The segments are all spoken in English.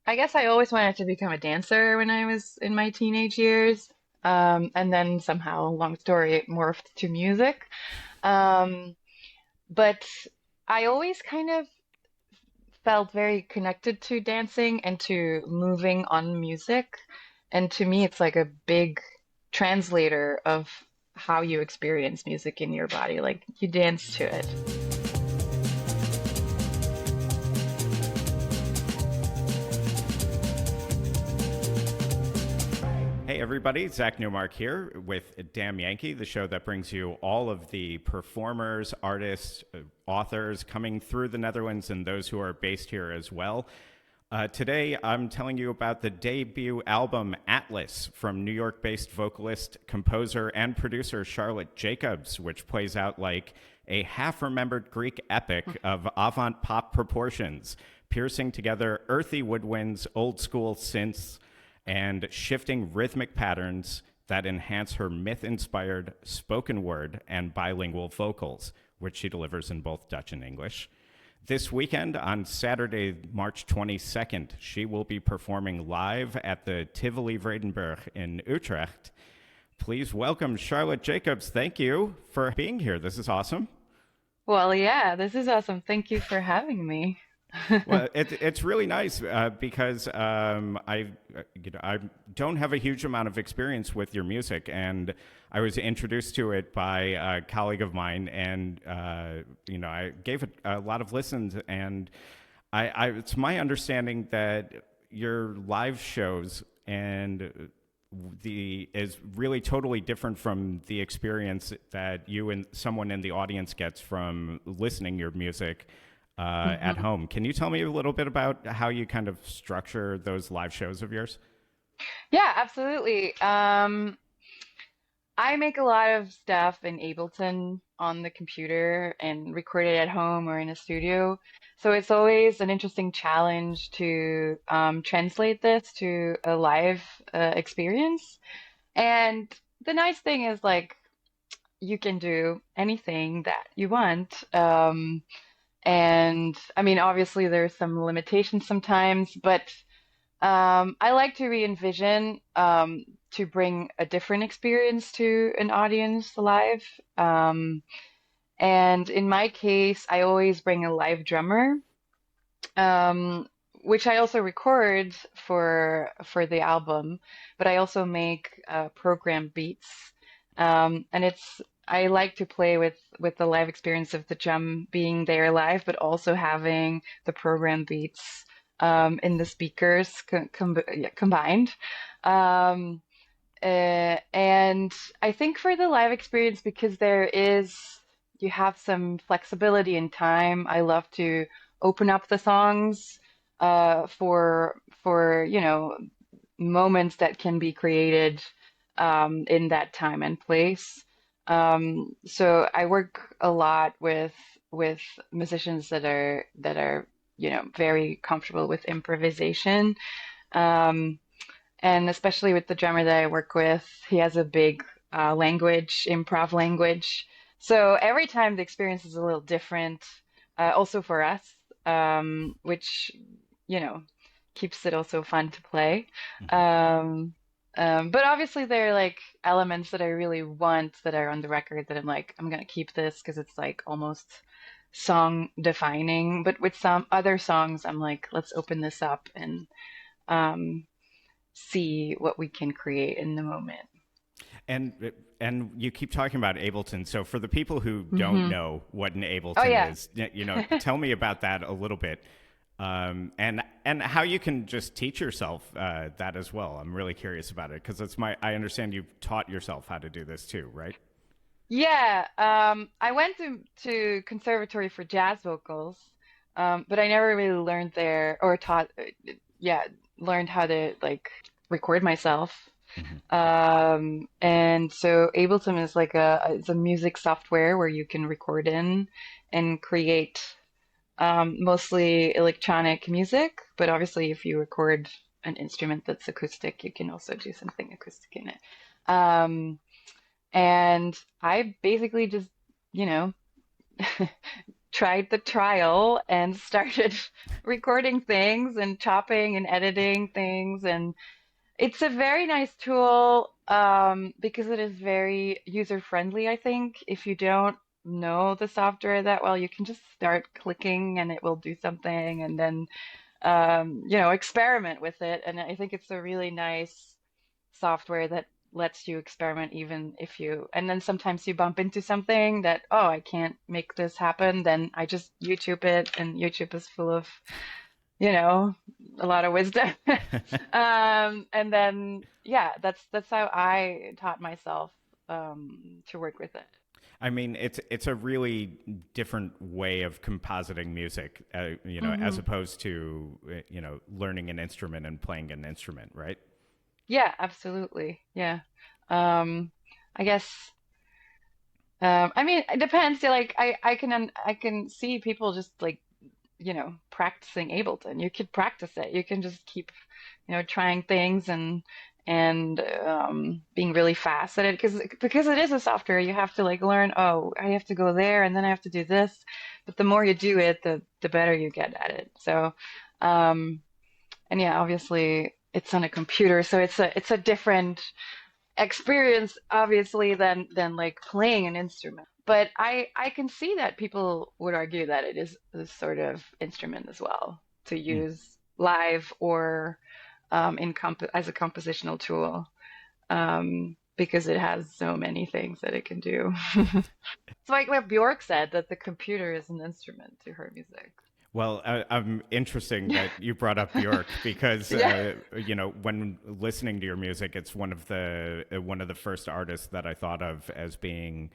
I guess I always wanted to become a dancer when I was in my teenage years. And then somehow, long story, it morphed to music. Um, but I always kind of felt very connected to dancing and to moving on music. And to me, it's like a big translator of how you experience music in your body. Like you dance to it. Hey everybody, Zack Newmark here with Damn Yankee, the show that brings you all of the performers, artists, authors coming through the Netherlands and those who are based here as well. Today I'm telling you about the debut album Atlas from New York based vocalist, composer, and producer Charlotte Jacobs, which plays out like a half remembered Greek epic of avant pop proportions, piercing together earthy woodwinds, old school synths, and shifting rhythmic patterns that enhance her myth inspired spoken word and bilingual vocals, which she delivers in both Dutch and English. This weekend, on Saturday, March 22nd, she will be performing live at the Tivoli Vredenburg in Utrecht. Please welcome Charlotte Jacobs. Thank you for being here. This is awesome. Well, yeah, this is awesome. Thank you for having me. Well, it's really nice because I don't have a huge amount of experience with your music, and I was introduced to it by a colleague of mine, and I gave it a lot of listens, and it's my understanding that your live shows and the is really totally different from the experience that you and someone in the audience gets from listening your music at Mhm. home. Can you tell me a little bit about how you kind of structure those live shows of yours? Yeah, absolutely. I make a lot of stuff in Ableton on the computer and record it at home or in a studio. So it's always an interesting challenge to translate this to a live experience. And the nice thing is, like, you can do anything that you want. And I mean, obviously, there's some limitations sometimes, but I like to re-envision to bring a different experience to an audience live. Um, and in my case, I always bring a live drummer, um, which I also record for the album, but I also make program beats. And it's I like to play with the live experience of the drum being there live, but also having the program beats in the speakers yeah, combined. Um, and I think for the live experience, because you have some flexibility in time, I love to open up the songs for moments that can be created in that time and place. So I work a lot with musicians that are very comfortable with improvisation. Um, and especially with the drummer that I work with, he has a big improv language. So every time the experience is a little different, also for us, which, you know, keeps it also fun to play. Mhm. Um, but obviously there are like elements that I really want that are on the record that I'm like, I'm gonna keep this because it's like almost song defining. But with some other songs, I'm like, let's open this up and um, see what we can create in the moment. And you keep talking about Ableton. So for the people who don't Hmm. know what an Oh Ableton yeah. is, tell me about that a little bit, and how you can just teach yourself that as well. I'm really curious about it because I understand you've taught yourself how to do this too, right? Yeah, I went to conservatory for jazz vocals, but I never really learned there or taught, yeah, learned how to like record myself. Mm-hmm. And so Ableton is like it's a music software where you can record in and create mostly electronic music, but obviously if you record an instrument that's acoustic, you can also do something acoustic in it. Um, and I basically just, you know, tried the trial and started recording things and chopping and editing things. And it's a very nice tool because it is very user friendly, I think. If you don't know the software that well, you can just start clicking and it will do something, and then experiment with it. And I think it's a really nice software that lets you experiment even if you, and then sometimes you bump into something that, oh, I can't make this happen, then I just YouTube it, and YouTube is full of, you know, a lot of wisdom. And then, yeah, that's how I taught myself to work with it. I mean, it's a really different way of compositing music, as Hmm. opposed to learning an instrument and playing an instrument, right? Yeah, absolutely. Yeah. Um, I guess. I mean, it depends. Yeah, like I can see people just like, practicing Ableton. You could practice it. You can just keep, trying things and being really fast at it because it is a software. You have to like learn, oh, I have to go there and then I have to do this. But the more you do it, the better you get at it. So, and yeah, obviously it's on a computer, so it's a different experience obviously than like playing an instrument. But I can see that people would argue that it is a sort of instrument as well to Mm. use live or as a compositional tool, because it has so many things that it can do. It's like what Bjork said, that the computer is an instrument to her music. Well, I'm interesting that you brought up Bjork because Yeah. when listening to your music, it's one of the first artists that I thought of as being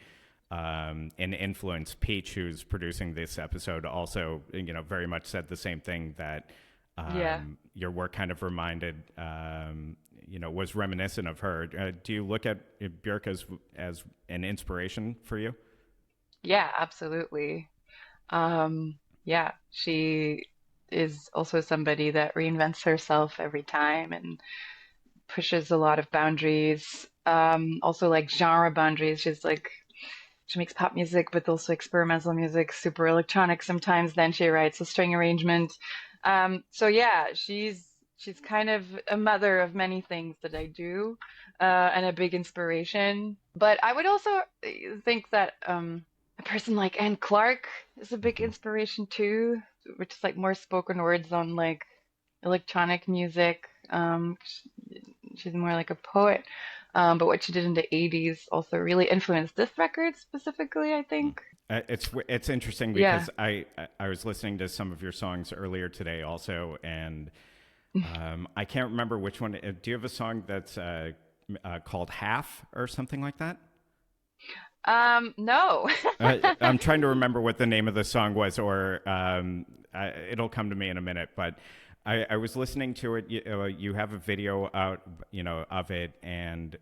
an influence. Peach, who's producing this episode, also very much said the same thing, that Yeah. your work kind of was reminiscent of her. Do you look at Bjork as an inspiration for you? Yeah, absolutely. Yeah, she is also somebody that reinvents herself every time and pushes a lot of boundaries. Also like genre boundaries. She makes pop music, but also experimental music, super electronic sometimes. Then she writes a string arrangement. So yeah, she's kind of a mother of many things that I do, and a big inspiration. But I would also think that a person like Anne Clark is a big Mm-hmm. inspiration too, which is like more spoken words on like electronic music. She's more like a poet. But what she did in the 80s also really influenced this record specifically, I think. It's interesting Yeah. because I was listening to some of your songs earlier today also, and I can't remember which one. Do you have a song that's called "Half" or something like that? No. I'm trying to remember what the name of the song was, or it'll come to me in a minute. But I was listening to it. You have a video out, of it, and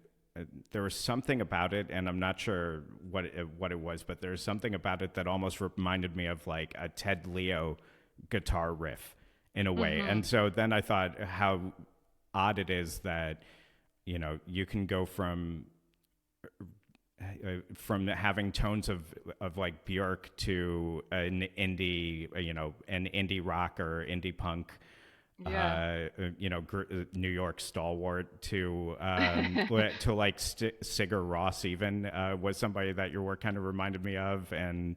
there was something about it, and I'm not sure what it was, but there's something about it that almost reminded me of like a Ted Leo guitar riff in a way. Hmm. And so then I thought how odd it is that you can go from having tones of like Björk to an indie rock or indie punk, Yeah. New York stalwart to to like Sigur Rós even was somebody that your work kind of reminded me of, Yeah. and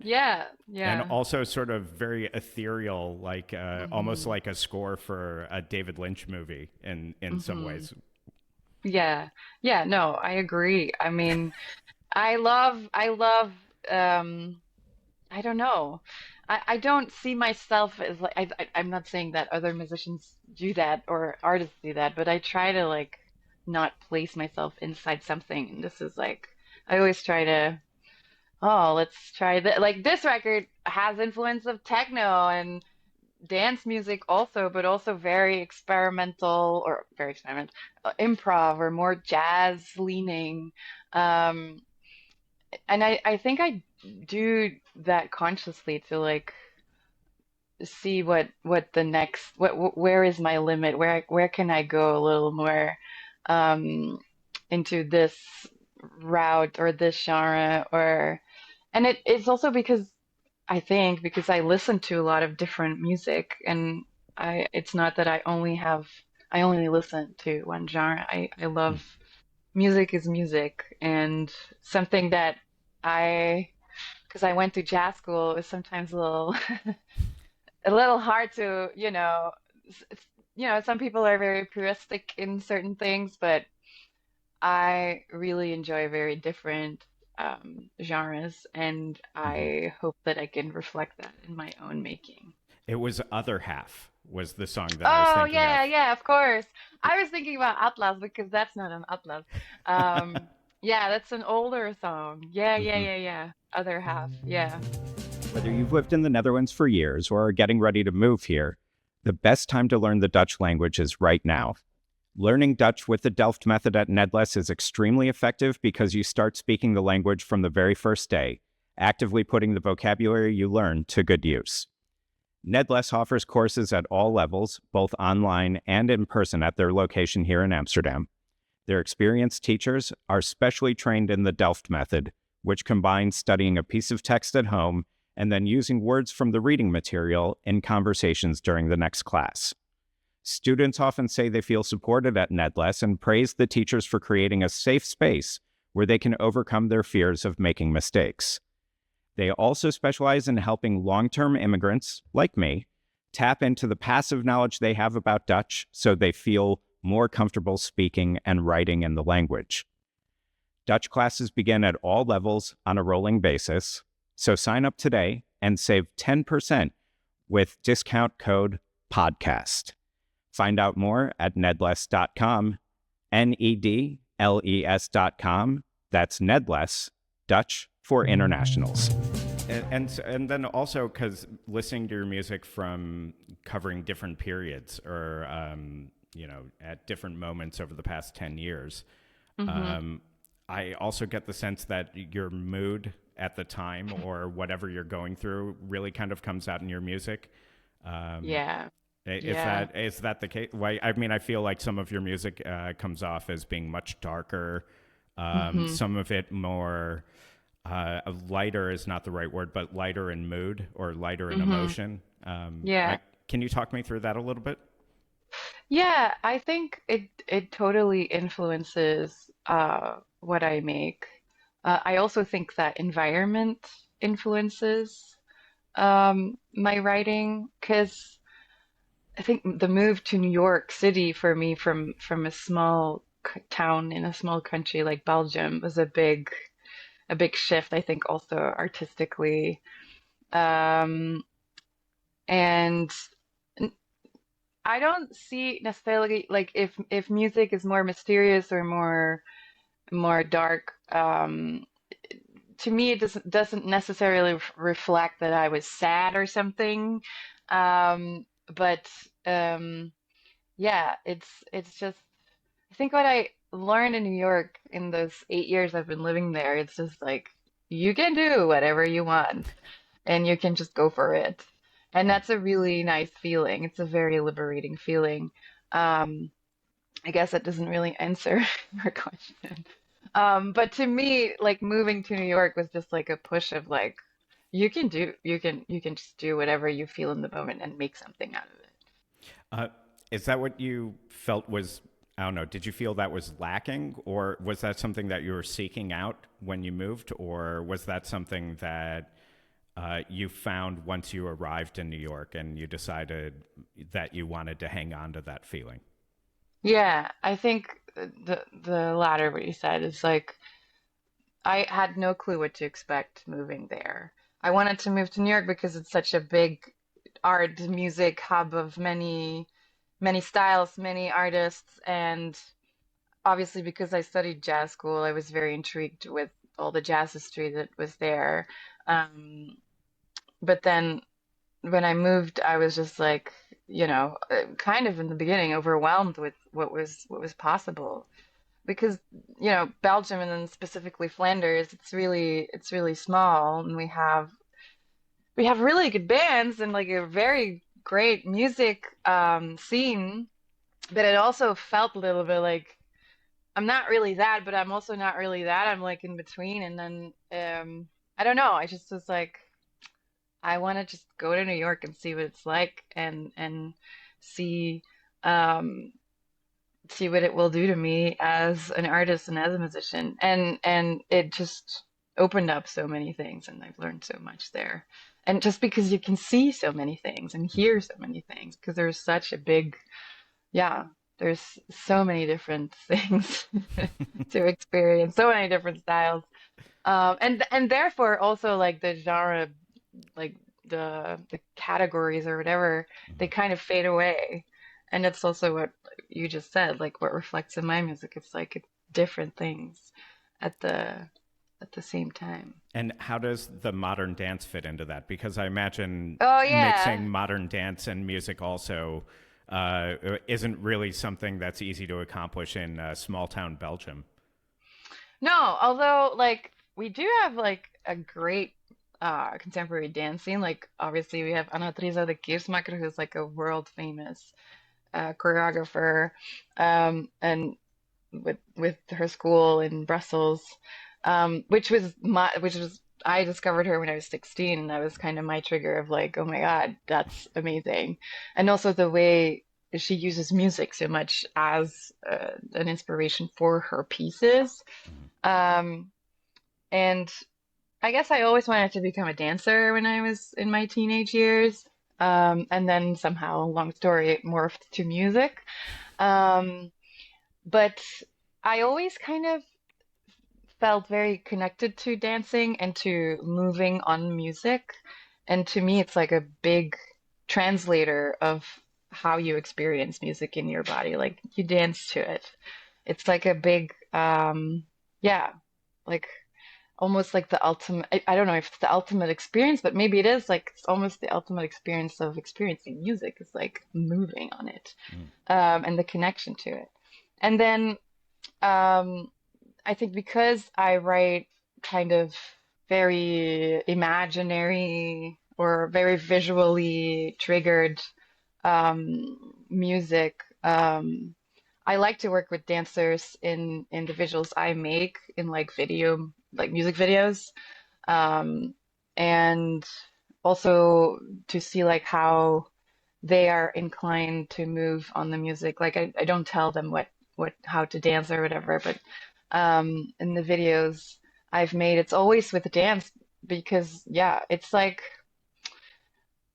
Yeah. also sort of very ethereal, like almost Hmm. like a score for a David Lynch movie in some Hmm. ways. Yeah. Yeah. No, I agree. I mean, um, I don't know. I don't see myself as like, I'm not saying that other musicians do that or artists do that, but I try to like not place myself inside something. And this is like, I always try to, oh, let's try that. Like this record has influence of techno and dance music also, but also very experimental or very experimental, improv or more jazz leaning. Um, and I think I do that consciously to like see what the next where is my limit, where can I go a little more um into this route or this genre, or and it's also because I think because I listen to a lot of different music, and it's not that I only listen to one genre. I love music is music, and something that I because I went to jazz school, it was sometimes a little a little hard to, some people are very puristic in certain things, but I really enjoy very different genres, and Mhm. I hope that I can reflect that in my own making. It was Other Half was the song that I was Oh, thinking of. yeah, yeah, of course. I was thinking about Atlas because that's not an Atlas. Um, yeah, that's an older song. Yeah, yeah, Mhm. yeah, yeah. Other half. Yeah. Whether you've lived in the Netherlands for years or are getting ready to move here, the best time to learn the Dutch language is right now. Learning Dutch with the Delft method at Nedles is extremely effective because you start speaking the language from the very first day, actively putting the vocabulary you learn to good use. Nedles offers courses at all levels, both online and in person at their location here in Amsterdam. Their experienced teachers are specially trained in the Delft method, which combines studying a piece of text at home and then using words from the reading material in conversations during the next class. Students often say they feel supported at Nedles and praise the teachers for creating a safe space where they can overcome their fears of making mistakes. They also specialize in helping long-term immigrants, like me, tap into the passive knowledge they have about Dutch so they feel more comfortable speaking and writing in the language. Dutch classes begin at all levels on a rolling basis, so sign up today and save 10% with discount code PODCAST. Find out more at nedles.com, Nedles.com. That's Nedles, Dutch for internationals. And then also because listening to your music from covering different periods or at different moments over the past 10 years, Mm-hmm. um, I also get the sense that your mood at the time or whatever you're going through really kind of comes out in your music. Um, Yeah. if Yeah. that is that the case? Why? I mean, I feel like some of your music comes off as being much darker. Mm-hmm. Some of it more lighter is not the right word, but lighter in mood or lighter in Mm-hmm. emotion. Yeah. Can you talk me through that a little bit? Yeah, I think it totally influences what I make. I also think that environment influences my writing because I think the move to New York City for me from a small town in a small country like Belgium was a big shift. I think also artistically, um, and I don't see necessarily like if music is more mysterious or more dark. To me, it doesn't necessarily reflect that I was sad or something. But yeah, it's just I think what I learned in New York in those 8 years I've been living there, it's just like you can do whatever you want and you can just go for it. And that's a really nice feeling. It's a very liberating feeling. Um, I guess that doesn't really answer your question. But to me, like moving to New York was just like a push of like you can just do whatever you feel in the moment and make something out of it. Uh, is that what you felt was? I don't know. Did you feel that was lacking, or was that something that you were seeking out when you moved, or was that something that you found once you arrived in New York and you decided that you wanted to hang on to that feeling? Yeah, I think the latter what you said is like I had no clue what to expect moving there. I wanted to move to New York because it's such a big art music hub of many styles, many artists, and obviously because I studied jazz school, I was very intrigued with all the jazz history that was there. Um, but then when I moved, I was just like, kind of in the beginning overwhelmed with what was possible because Belgium and then specifically Flanders, it's really small and we have really good bands and like a very great music scene, but it also felt a little bit like I'm not really that, but I'm also not really that. I'm like in between, and then I don't know. I just was like I want to just go to New York and see what it's like, and see um see what it will do to me as an artist and as a musician. And it just opened up so many things, and I've learned so much there. And just because you can see so many things and hear so many things, because there's such a big, yeah, there's so many different things to experience, so many different styles. And therefore also like the genre, like the categories or whatever, they kind of fade away. And it's also what you just said, like what reflects in my music. It's like it's different things at the same time. And how does the modern dance fit into that? Because I imagine Oh mixing yeah. modern dance and music also isn't really something that's easy to accomplish in small town Belgium. No, although like we do have like a great contemporary dance scene. Like obviously we have Anna Teresa de Keersmaker, who's like a world famous choreographer, and with her school in Brussels, which was I discovered her when I was 16, and that was kind of my trigger of like, oh my God, that's amazing. And also the way she uses music so much as an inspiration for her pieces. Mhm. Um, and I guess I always wanted to become a dancer when I was in my teenage years. And then somehow, long story, it morphed to music. Um, but I always kind of felt very connected to dancing and to moving on music. And to me, it's like a big translator of how you experience music in your body. Like you dance to it. It's like a big, yeah, like almost like the ultimate, I don't know if it's the ultimate experience, but maybe it is like it's almost the ultimate experience of experiencing music. It's like moving on it, Mhm. and the connection to it. And then um, I think because I write kind of very imaginary or very visually triggered music, I like to work with dancers in the visuals I make in like video, like music videos, um, and also to see like how they are inclined to move on the music. Like I don't tell them what how to dance or whatever, but in the videos I've made, it's always with dance because yeah, it's like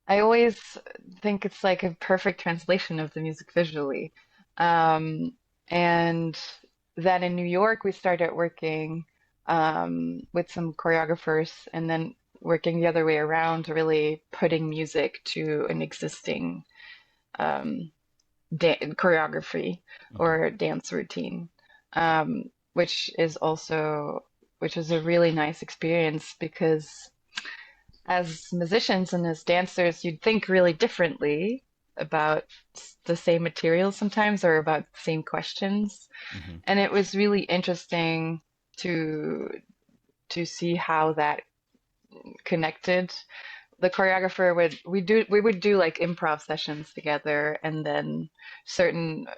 I always think it's like a perfect translation of the music visually. Um, and then in New York, we started working with some choreographers and then working the other way around, really putting music to an existing choreography Mhm. or dance routine, which is also which is a really nice experience because as musicians and as dancers, you'd think really differently about the same material sometimes or about the same questions. Mhm. And it was really interesting to to see how that connected. The choreographer we would do like improv sessions together, and then certain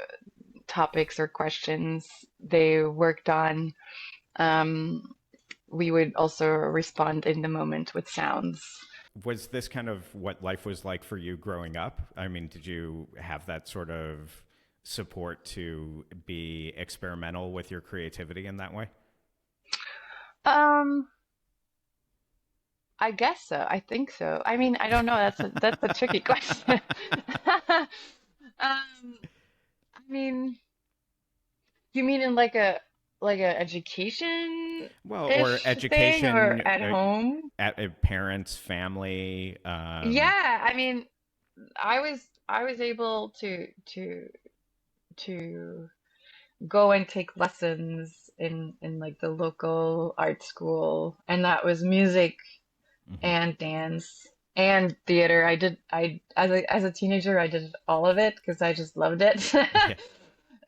topics or questions they worked on, um, we would also respond in the moment with sounds. Was this kind of what life was like for you growing up? I mean, did you have that sort of support to be experimental with your creativity in that way? Um, I guess so. I think so. I mean, I don't know. That's a tricky question. I mean, you mean in like a Well, or education-ish thing or education at home? at a parent's family. Yeah, I mean, I was able to go and take lessons in like the local art school, and that was music Mhm. and dance and theater. I as a teenager I did all of it because I just loved it.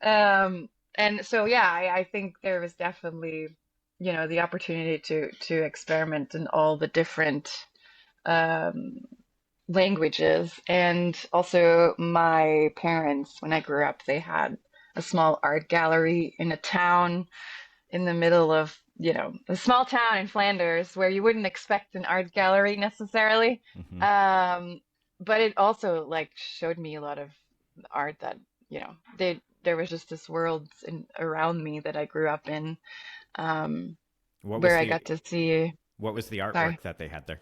Yeah. And so yeah, I think there was definitely, you know, the opportunity to experiment in all the different um languages. And also my parents, when I grew up, they had a small art gallery in a town in the middle of a small town in Flanders where you wouldn't expect an art gallery necessarily. Hmm. Um, but it also like showed me a lot of art that, there was just this world around me that I grew up in, um, What was where I the got to see, what was the sorry. artwork that they had there?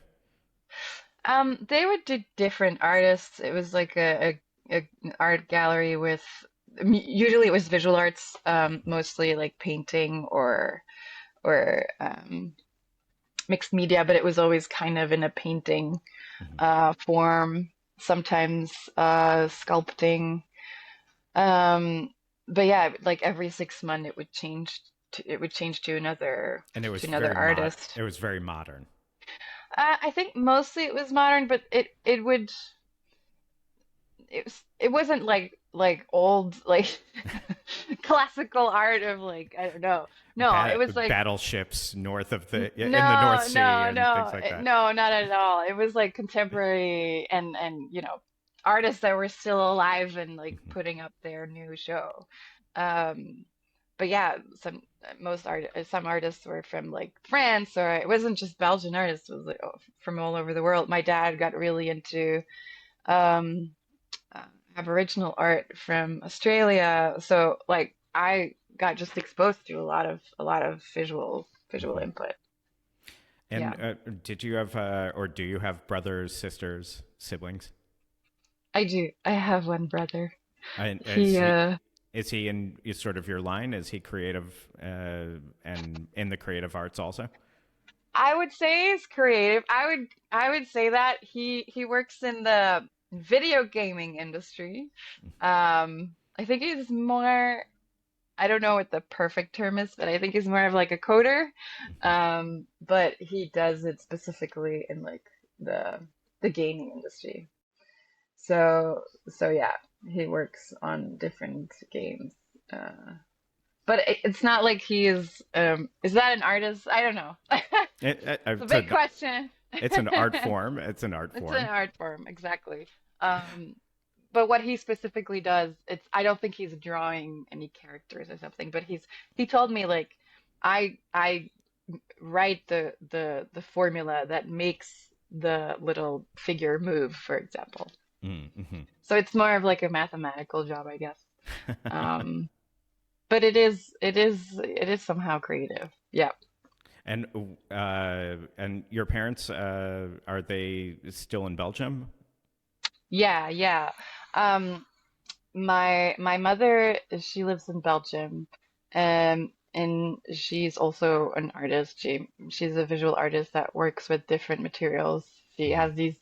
They would do different artists. It was like an art gallery with, usually it was visual arts, mostly like painting or mixed media, but it was always kind of in a painting Hmm. form, sometimes sculpting. Um, but yeah, like every 6 months it would change to another And to another artist. it was very modern. I think mostly it was modern, but it wasn't like old like classical art of like I don't know. No, it was like Battleships north of the in the North no, Sea no, and things no, like that. no, not at all. It was like contemporary and artists that were still alive and like Mhm. putting up their new show. Um, but yeah, some artists were from like France, or it wasn't just Belgian artists, it was like from all over the world. My dad got really into um uh, Aboriginal art from Australia, so like I got just exposed to a lot of visual Mhm. input. And Yeah. did you have or do you have brothers, sisters, siblings? I do. I have one brother. And He is he in is sort of your line? Is he creative and in the creative arts also? I would say he's creative. I would say that he works in the video gaming industry. I think he's more, I don't know what the perfect term is, but I think he's more of like a coder. But he does it specifically in like the the gaming industry. So yeah, he works on different games. Uh But it's not like he is that an artist? I don't know. It's a It's big question. it's an art form. It's an art It's an form. art form, exactly. Um, but what he specifically does, I don't think he's drawing any characters or something, but he told me like I write the formula that makes the little figure move, for example. Mm-hmm. So it's more of like a mathematical job, I guess. Um, but it is somehow creative. Yeah. And your parents are they still in Belgium? Yeah, yeah. Um, my mother, she lives in Belgium, and she's also an artist. She's a visual artist that works with different materials. She Hmm. has these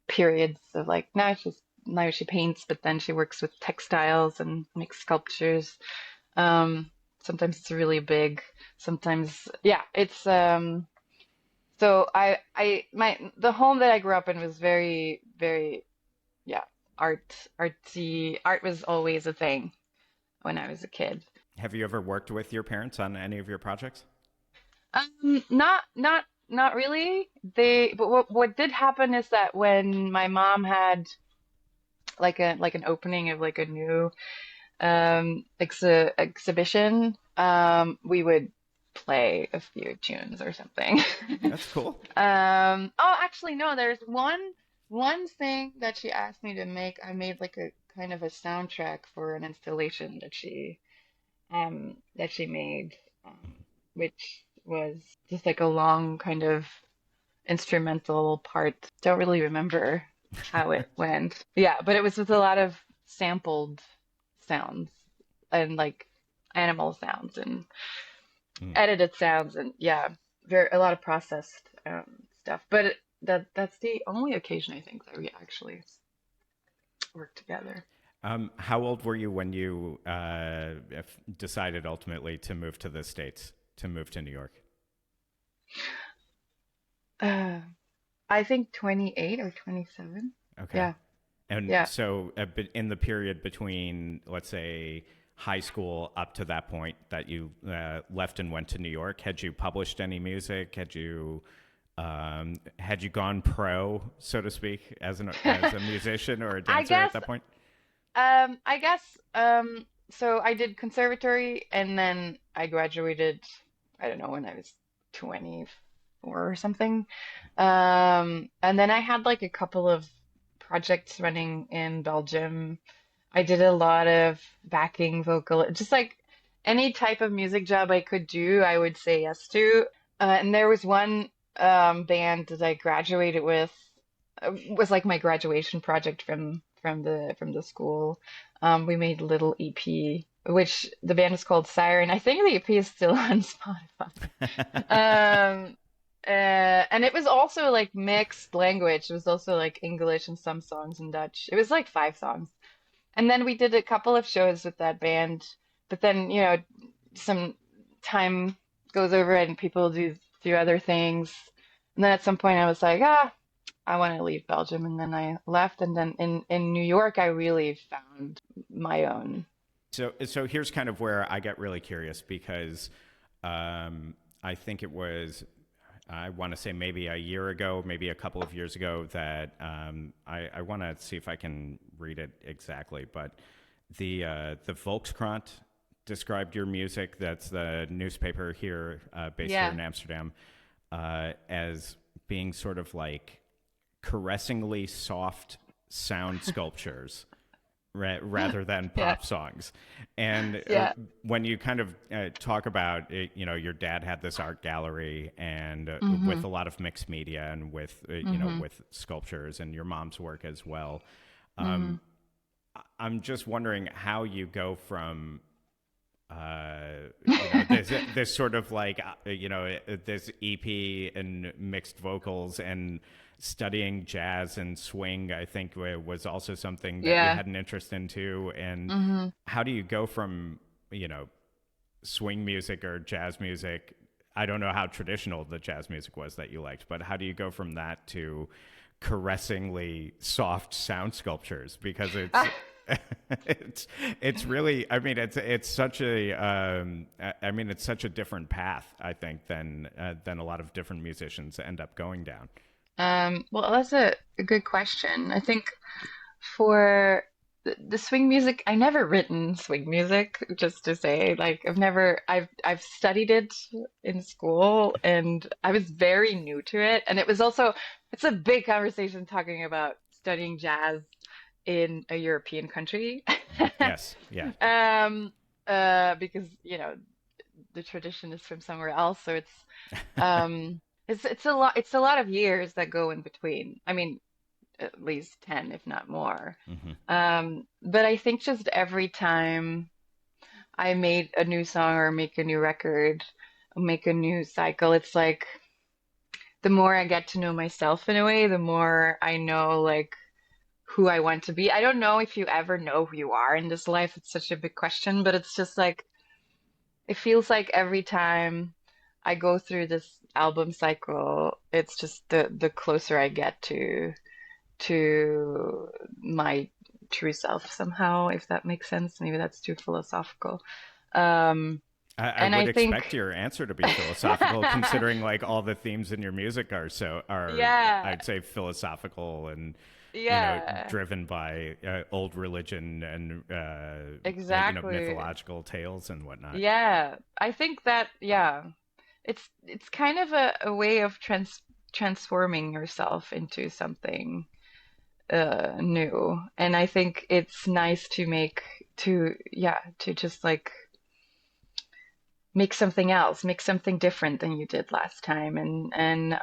periods of like now she paints, but then she works with textiles and makes sculptures. Um, Sometimes it's really big. Sometimes, yeah, it's so the home that I grew up in was very, very, yeah, artsy. Art was always a thing when I was a kid. Have you ever worked with your parents on any of your projects? Not really. But what did happen is that when my mom had like an opening of like a new exhibition, we would play a few tunes or something. That's cool. Oh, actually, no, there's one thing that she asked me to make. I made like a kind of a soundtrack for an installation that she made, which was just like a long kind of instrumental part. Don't really remember how it went. Yeah, but it was with a lot of sampled sounds and like animal sounds and Mm. edited sounds and yeah, very a lot of processed stuff. But that's the only occasion I think that we actually worked together. How old were you when you decided ultimately to move to the States, to move to New York? Uh, I think 28 or 27. Okay. Yeah, And yeah. so, in the period between, let's say, high school up to that point that you left and went to New York, had you published any music? Had you gone pro, so to speak, as a musician or a I dancer at guess that point? I guess so I did conservatory and then I graduated, I don't know when I was 24 or something. And then I had like a couple of projects running in Belgium. I did a lot of backing vocal, just like any type of music job I could do, I would say yes to. And there was one band that I graduated with, was like my graduation project from the school. We made a little EP, which the band is called Siren. I think the EP is still on Spotify. Um, and it was also like mixed language. It was also like English and some songs in Dutch. It was like 5 songs. And then we did a couple of shows with that band. But then, some time goes over and people do other things. And then at some point I was like, I want to leave Belgium. And then I left. And then in New York, I really found my own. So here's kind of where I get really curious because I think it was, I want to say maybe a year ago, maybe a couple of years ago, that I want to see if I can read it exactly, but the Volkskrant described your music. That's the newspaper here, based here Yeah. in Amsterdam, as being sort of like caressingly soft sound sculptures rather than Yeah. pop songs. And Yeah. when you kind of talk about it, your dad had this art gallery and Hmm. with a lot of mixed media and with Hmm. with sculptures and your mom's work as well. Hmm. Um, I'm just wondering how you go from this sort of like this EP and mixed vocals and studying jazz and swing. I think was also something that you Yeah. had an interest in too. And Hmm. how do you go from swing music or jazz music? I don't know how traditional the jazz music was that you liked, but how do you go from that to caressingly soft sound sculptures? Because it's it's really, I mean, it's such a I mean, it's such a different path, I think, than a lot of different musicians end up going down. Well, that's a good question. I think for the swing music, I never written swing music, just to say, like I've studied it in school and I was very new to it. And it's a big conversation talking about studying jazz in a European country. Yes, yeah. Um, because, the tradition is from somewhere else, so um it's a lot of years that go in between. I mean, at least 10, if not more. Hmm. But I think just every time I made a new song or make a new record, or make a new cycle, it's like the more I get to know myself in a way, the more I know like who I want to be. I don't know if you ever know who you are in this life. It's such a big question, but it's just like it feels like every time I go through this album cycle, it's just the closer I get to my true self somehow, if that makes sense. Maybe that's too philosophical. Um, I and I would expect think, your answer to be philosophical, considering like all the themes in your music are yeah, I'd say philosophical and yeah, driven by old religion and exactly. mythological tales and whatnot. Yeah, I think that, yeah, it's kind of a way of transforming yourself into something new. And I think it's nice to just like make something else, make something different than you did last time. And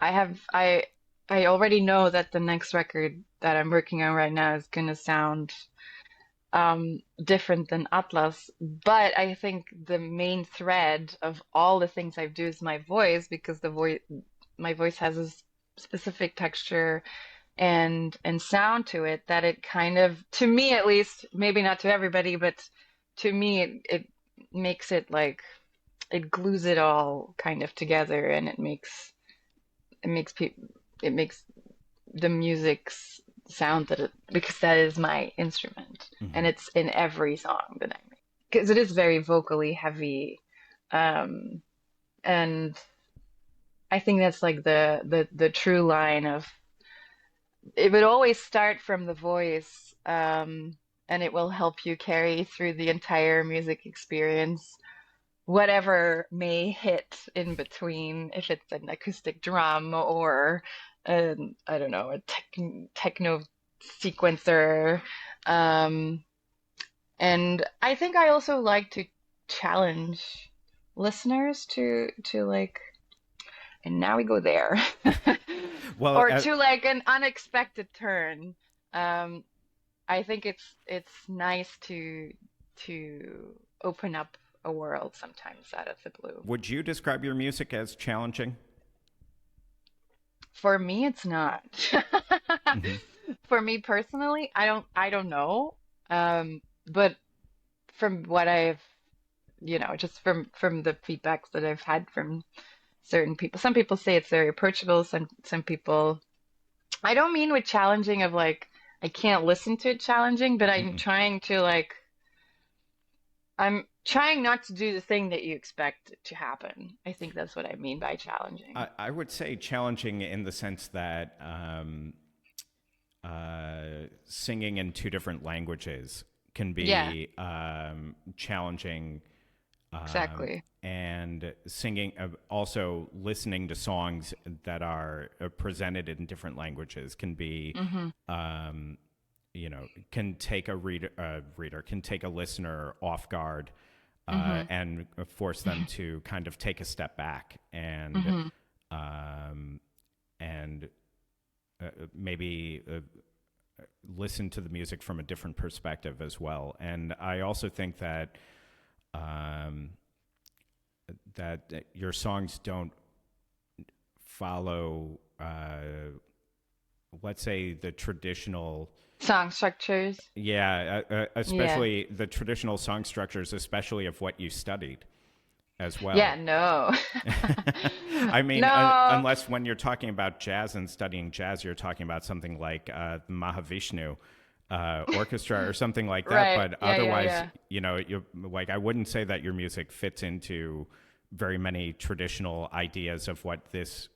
I have I already know that the next record that I'm working on right now is gonna sound different than Atlas, but I think the main thread of all the things I do is my voice, because my voice has a specific texture and sound to it that it kind of, to me at least, maybe not to everybody, but to me it makes it like it glues it all kind of together, and people it makes the music's sound that it, because that is my instrument and Hmm. it's in every song that I make, because it is very vocally heavy. um and I think that's like the true line of it would always start from the voice, and it will help you carry through the entire music experience whatever may hit in between, if it's an acoustic drum or I don't know, a techno sequencer. Um, and I think I also like to challenge listeners to like, and now we go there, Well, or to like an unexpected turn. Um, I think it's nice to open up a world sometimes out of the blue. would you describe your music as challenging? For me, it's not. Hmm. For me personally, I don't know. But from what I've, just from the feedbacks that I've had from certain people, some people say it's very approachable. Some people, I don't mean with challenging of like I can't listen to it challenging, but Mm-mm. I'm trying not to do the thing that you expect to happen. I think that's what I mean by challenging. I would say challenging in the sense that singing in two different languages can Yeah, be challenging, exactly. and singing, also listening to songs that are presented in different languages can be, Hmm. um, can take a reader, can take a listener off guard, Hmm. and force them to kind of take a step back Hmm. um, and maybe listen to the music from a different perspective as well. And I also think that um, your songs don't follow, let's say, the traditional. Song structures. Yeah, Yeah. especially the traditional song structures, especially of what you studied as Yeah, well. no. I mean, No. unless when you're talking about jazz and studying jazz, you're talking about something like Mahavishnu orchestra or something like that. Right. But Yeah, yeah, otherwise, yeah. you like, I wouldn't say that your music fits into very many traditional ideas of what this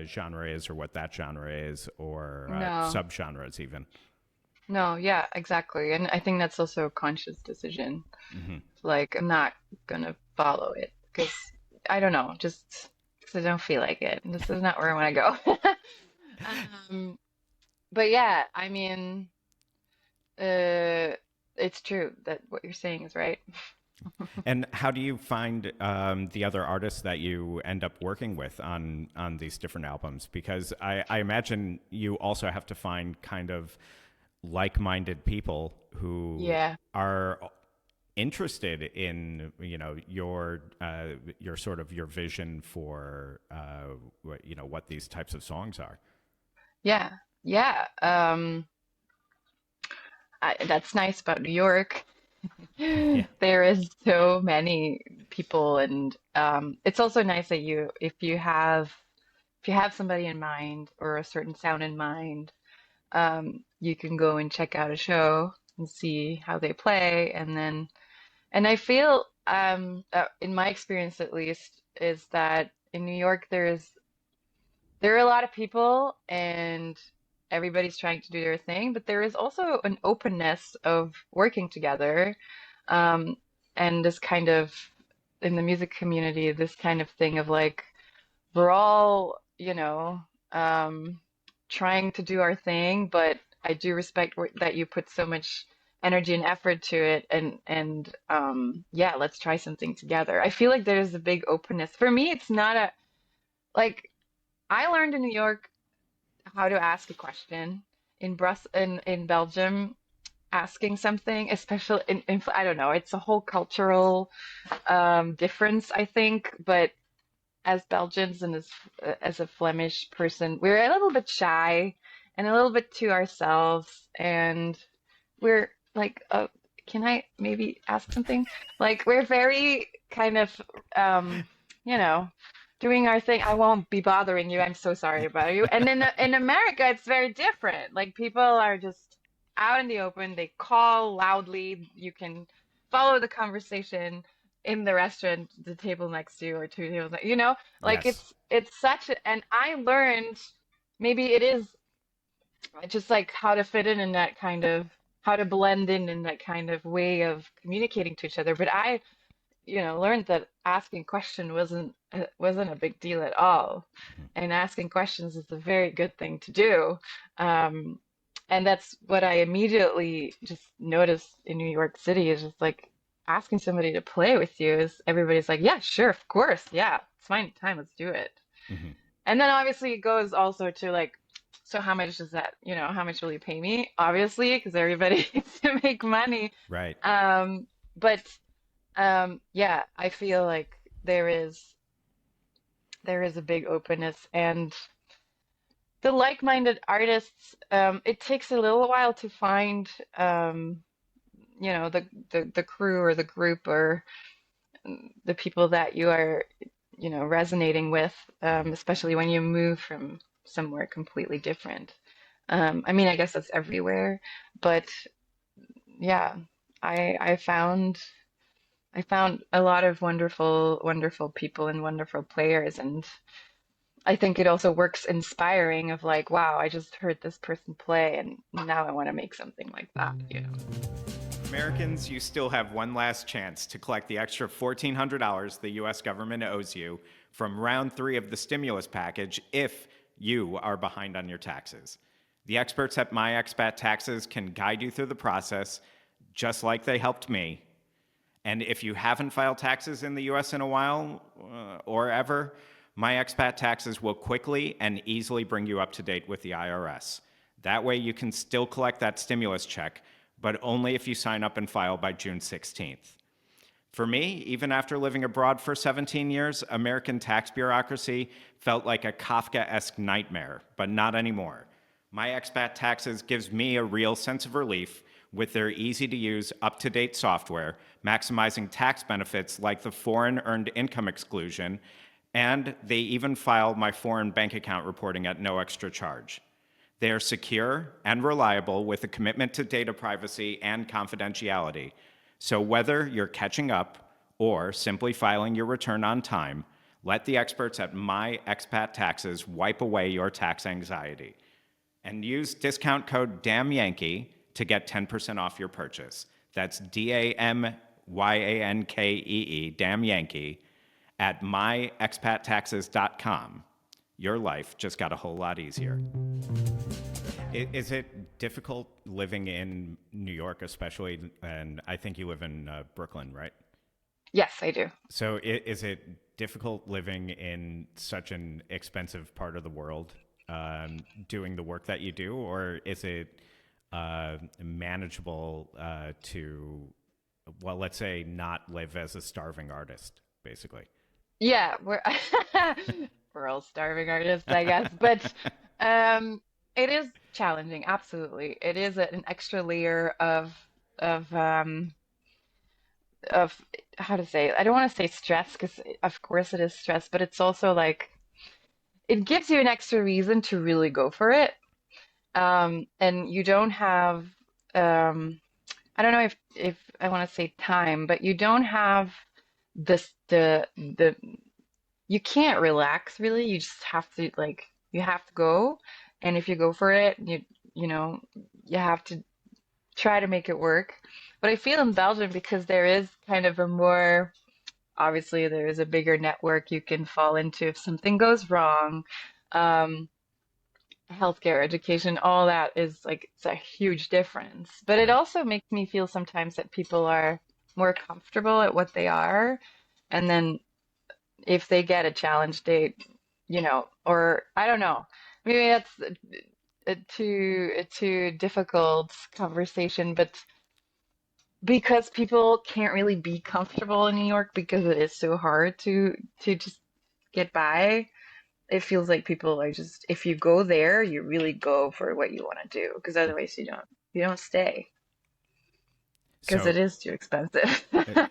genre is or what that genre is, or No. subgenres even. No, yeah, exactly. And I think that's also a conscious decision. Hmm. Like, I'm not gonna follow it because I don't know, just because I don't feel like it. This is not where I want to go. Um, but yeah, I mean, uh, it's true that what you're saying is right. And how do you find the other artists that you end up working with on these different albums? Because I imagine you also have to find kind of like-minded people who Yeah. are interested in your sort of your vision for what these types of songs are. Yeah. Yeah. That's nice about New York. Yeah. There is so many people, and it's also nice that if you have somebody in mind or a certain sound in mind, you can go and check out a show and see how they play, and I feel in my experience at least is that in New York there are a lot of people and everybody's trying to do their thing, but there is also an openness of working together. Um, and this kind of, in the music community, this kind of thing of like, we're all, trying to do our thing, but I do respect that you put so much energy and effort to it and yeah, let's try something together. I feel like there's a big openness. For me, it's not a like I learned in New York how to ask a question in Belgium, asking something, especially in I don't know, it's a whole cultural difference, I think. But as Belgians and as a Flemish person, we're a little bit shy and a little bit to ourselves, and we're like, can I maybe ask something? Like we're very kind of, um, you know, doing our thing. I won't be bothering you. I'm so sorry about you. And in America, it's very different. Like people are just out in the open. They call loudly. You can follow the conversation in the restaurant, the table next to you or two tables, like Yes. it's such a, and I learned maybe it is just like how to fit in that kind of how to blend in that kind of way of communicating to each other. But learned that asking question wasn't a big deal at all, Mhm. and asking questions is a very good thing to do. Um, and that's what I immediately just noticed in New York City is just like asking somebody to play with you is everybody's like, yeah, sure, of course, yeah, it's fine time, let's do it. Mhm. And then obviously it goes also to like, so how much does that, how much will you pay me? Obviously, because everybody needs to make money. Right. Um, but yeah, I feel like there is there is a big openness and the like-minded artists, it takes a little while to find the crew or the group or the people that you are, resonating with, Mhm. especially when you move from somewhere completely different. I mean, I guess that's everywhere, but yeah, I found a lot of wonderful, wonderful people and wonderful players, and I think it also works inspiring of like, wow, I just heard this person play, and now I want to make something like that. Americans, you still have one last chance to collect the extra $1,400 the U.S. government owes you from round three of the stimulus package if you are behind on your taxes. The experts at My Expat Taxes can guide you through the process, just like they helped me. And if you haven't filed taxes in the US in a while or ever, My Expat Taxes will quickly and easily bring you up to date with the IRS. That way you can still collect that stimulus check, but only if you sign up and file by June 16th. For me, even after living abroad for 17 years, American tax bureaucracy felt like a Kafka-esque nightmare, but not anymore. My expat taxes gives me a real sense of relief with their easy-to-use, up-to-date software, maximizing tax benefits like the foreign earned income exclusion, and they even file my foreign bank account reporting at no extra charge. They are secure and reliable with a commitment to data privacy and confidentiality. So whether you're catching up or simply filing your return on time, let the experts at My Expat Taxes wipe away your tax anxiety. And use discount code DAMYANKEE to get 10% off your purchase. That's DAMYANKEE, Damn Yankee, at myexpattaxes.com. Your life just got a whole lot easier. Is it difficult living in New York, especially? And I think you live in Brooklyn, right? Yes, I do. So is it difficult living in such an expensive part of the world, doing the work that you do, or is it manageable to, well, let's say, not live as a starving artist, basically? Yeah, we're we're all starving artists, I guess, but um, it is challenging. Absolutely, it is an extra layer of um, of how to say it. I don't want to say stress because of course it is stress, but it's also like it gives you an extra reason to really go for it. And you don't have I don't know if I want to say time, but you don't have this the you can't relax really. You just have to like you have to go, and if you go for it, you know you have to try to make it work. But I feel in Belgium because there is kind of a more obviously there is a bigger network you can fall into if something goes wrong. Um, Healthcare, education, all that is like it's a huge difference. But it Right. also makes me feel sometimes that people are more comfortable at what they are, and then if they get a challenge, or I don't know, maybe that's a too difficult conversation, but because people can't really be comfortable in New York because it is so hard to just get by. It feels like people are just, if you go there, you really go for what you want to do, because otherwise you don't stay because So it is too expensive. uh,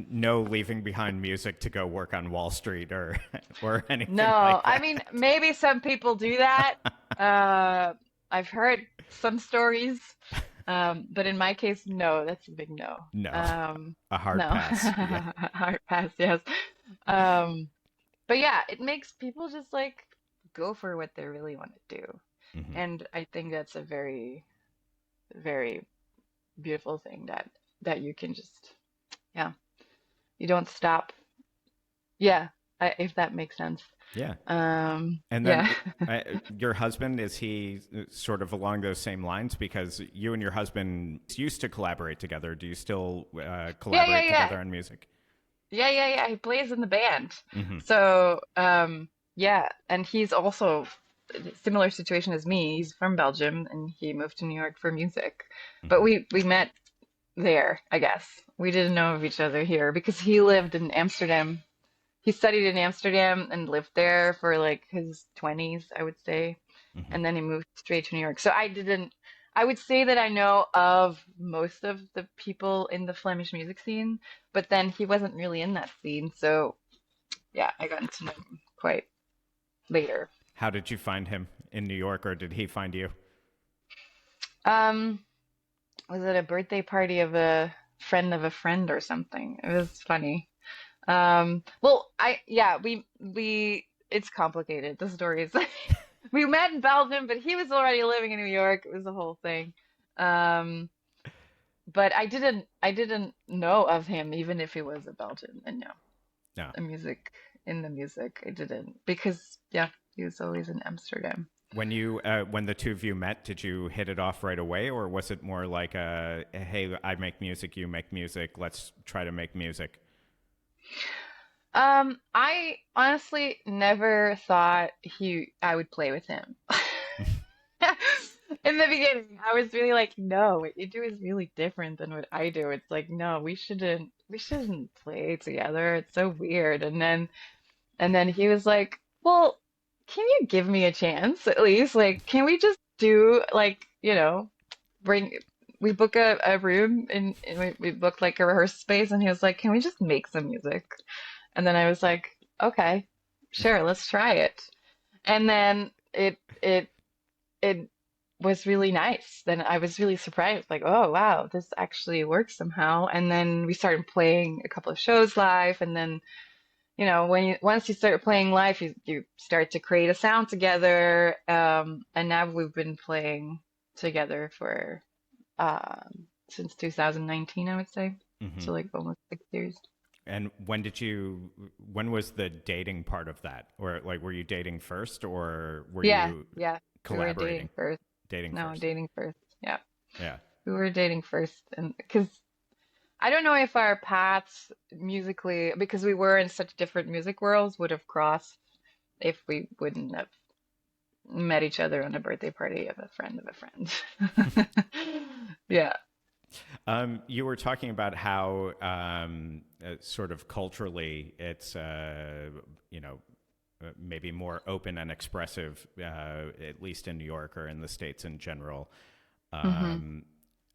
no leaving behind music to go work on Wall Street or or anything No, like I mean, that. maybe some people do that. Uh, I've heard some stories, but in my case, no, that's a big no. No, a hard No, pass. Yeah. hard pass, yes. Um, but yeah, it makes people just like go for what they really want to do. Hmm. And I think that's a very, very beautiful thing that you can just, yeah. You don't stop. Yeah, if that makes sense. Yeah. And then Yeah. your husband, is he sort of along those same lines? Because you and your husband used to collaborate together. Do you still Yeah, yeah, collaborate yeah. together on music? Yeah, yeah, yeah. He plays in the band. Hmm. So, yeah, and he's also similar situation as me. He's from Belgium and he moved to New York for music. But Hmm. we met there, I guess. We didn't know of each other here because he lived in Amsterdam. He studied in Amsterdam and lived there for like his 20s, I would say. Hmm. And then he moved straight to New York. So I would say that I know of most of the people in the Flemish music scene, but then he wasn't really in that scene. So yeah, I got to know him quite later. How did you find him in New York, or did he find you? Um, was it a birthday party of a friend or something? It was funny. Well, yeah, it's complicated. The story is we met in Belgium, but he was already living in New York. It was the whole thing. Um, but I didn't know of him, even if he was a Belgian. And no, No. the music in the music, I didn't because yeah, he was always in Amsterdam. When the two of you met, did you hit it off right away, or was it more like a hey, I make music, you make music, let's try to make music? I honestly never thought I would play with him. In the beginning, I was really like, no, what you do is really different than what I do. It's like, no, we shouldn't play together. It's so weird. And then he was like, well, can you give me a chance at least? Like, can we just do like, bring, we book a room and we booked like a rehearsal space and he was like, can we just make some music? And then I was like, okay, sure, let's try it. And then it was really nice. Then I was really surprised, like, oh wow, this actually works somehow. And then we started playing a couple of shows live, and then once you start playing live, you start to create a sound together. And now we've been playing together for since 2019, I would say. Hmm. So like almost 6 years. And when was the dating part of that? Or like, were you dating first, or were Yeah, you yeah. We were collaborating? dating first. Dating No, first. dating first. Yeah. Yeah. We were dating first. And because I don't know if our paths musically, because we were in such different music worlds, would have crossed if we wouldn't have met each other on a birthday party of a friend of a friend. Yeah. You were talking about how sort of culturally it's you know maybe more open and expressive, at least in New York or in the States in general. Hmm. Um,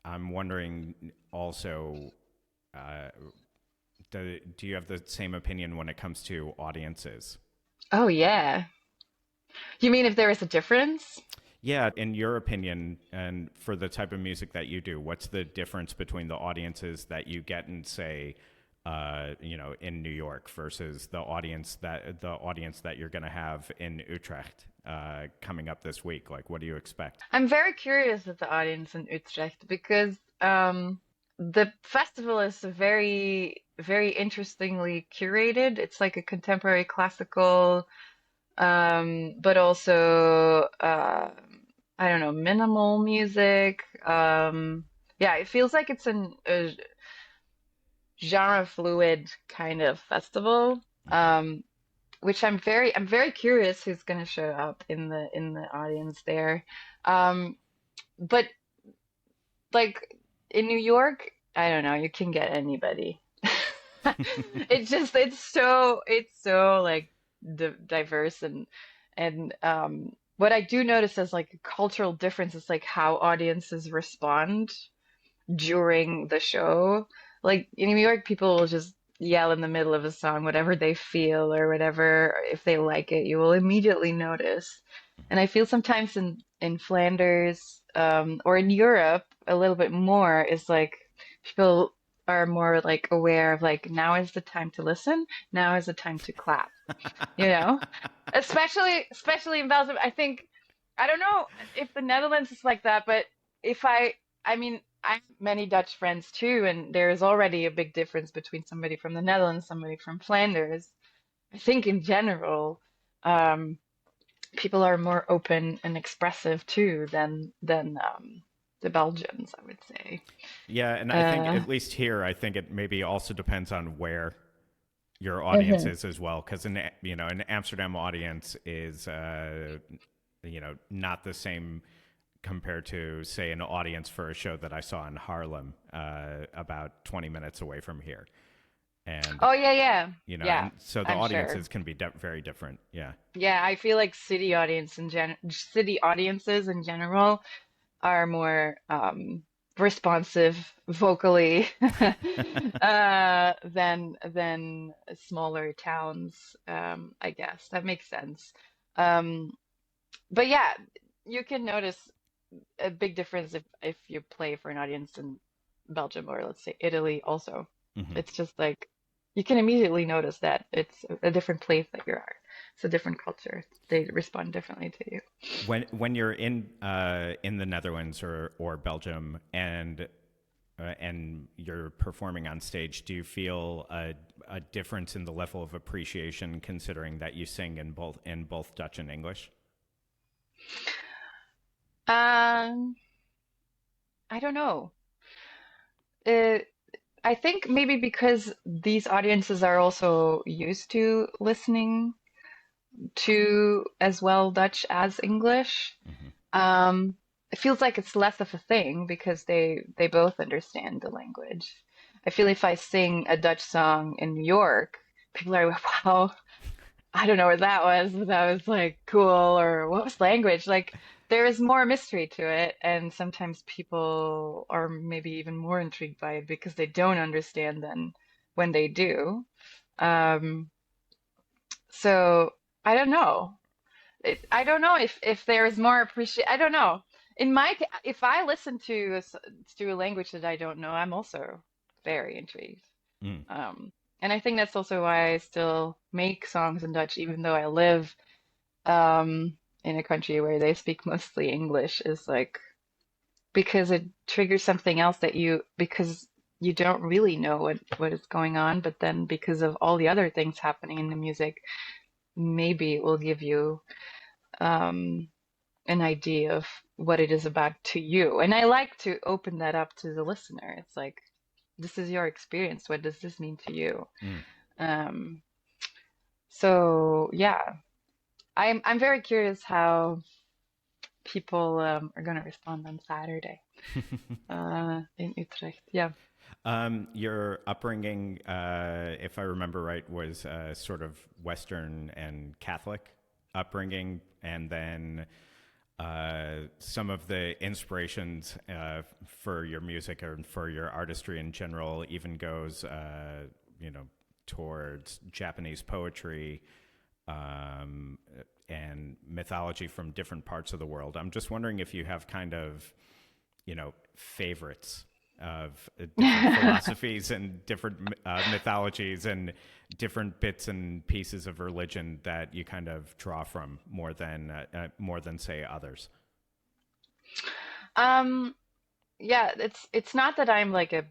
I'm wondering also, uh, do you have the same opinion when it comes to audiences? Oh, yeah. You mean if there is a difference? Yeah, in your opinion, and for the type of music that you do, what's the difference between the audiences that you get in, say, in New York versus the audience that you're going to have in Utrecht coming up this week? Like, what do you expect? I'm very curious with the audience in Utrecht because the festival is very, very interestingly curated. It's like a contemporary classical, but also I don't know, minimal music. Yeah, it feels like it's a genre fluid kind of festival. Which I'm very curious who's going to show up in the audience there. Um, but like in New York, I don't know, you can get anybody. It's so like diverse and what I do notice as like a cultural difference is like how audiences respond during the show. Like in New York, people will just yell in the middle of a song whatever they feel or whatever. If they like it, you will immediately notice. And I feel sometimes in Flanders, or in Europe a little bit more is like people are more like aware of like now is the time to listen, now is the time to clap, you know? Especially in Belgium. I think I don't know if the Netherlands is like that, but if I mean I have many Dutch friends too, and there is already a big difference between somebody from the Netherlands, somebody from Flanders. I think in general, um, people are more open and expressive too than the Belgians, I would say. Yeah, and I think Uh, at least here, I think it maybe also depends on where your audience mhm. is as well, because an Amsterdam audience is not the same compared to say an audience for a show that I saw in Harlem, about 20 minutes away from here, and Oh yeah, yeah, and yeah. so the I'm audiences sure. can be very different. Yeah. Yeah, I feel like city audiences in general are more responsive vocally than smaller towns. I guess that makes sense. Um, but yeah, you can notice a big difference if you play for an audience in Belgium or let's say Italy also. Hmm. It's just like you can immediately notice that it's a different place that you are. It's a different culture. They respond differently to you. When you're in the Netherlands or Belgium and you're performing on stage, do you feel a difference in the level of appreciation considering that you sing in both Dutch and English? Um, I don't know. Uh, I think maybe because these audiences are also used to listening to as well Dutch as English. Hmm. Um, it feels like it's less of a thing because they both understand the language. I feel if I sing a Dutch song in New York, people are like, wow, I don't know what that was, but that was like cool, or what was language? Like there is more mystery to it, and sometimes people are maybe even more intrigued by it because they don't understand than when they do. Um, so I don't know. I don't know if there is more appreciate. I don't know. If I listen to a language that I don't know, I'm also very intrigued. Mm. Um, and I think that's also why I still make songs in Dutch, even though I live um, in a country where they speak mostly English, is like because it triggers something else because you don't really know what is going on, but then because of all the other things happening in the music, maybe it will give you um, an idea of what it is about to you. And I like to open that up to the listener. It's like, this is your experience. What does this mean to you? Mm. Um, so yeah, I'm very curious how people are going to respond on Saturday in Utrecht. Yeah. Your upbringing, if I remember right, was sort of Western and Catholic upbringing, and then some of the inspirations for your music and for your artistry in general even goes, you know, towards Japanese poetry um, and mythology from different parts of the world. I'm just wondering if you have kind of, favorites of different philosophies and different mythologies and different bits and pieces of religion that you kind of draw from more than say others. Um, yeah, it's not that I'm like a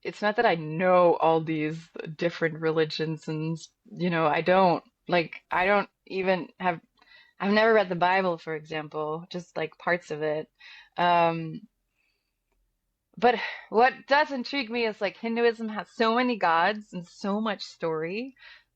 it's not that I know all these different religions and I don't even have I've never read the Bible, for example, just like parts of it. Um, but what does intrigue me is like Hinduism has so many gods and so much story.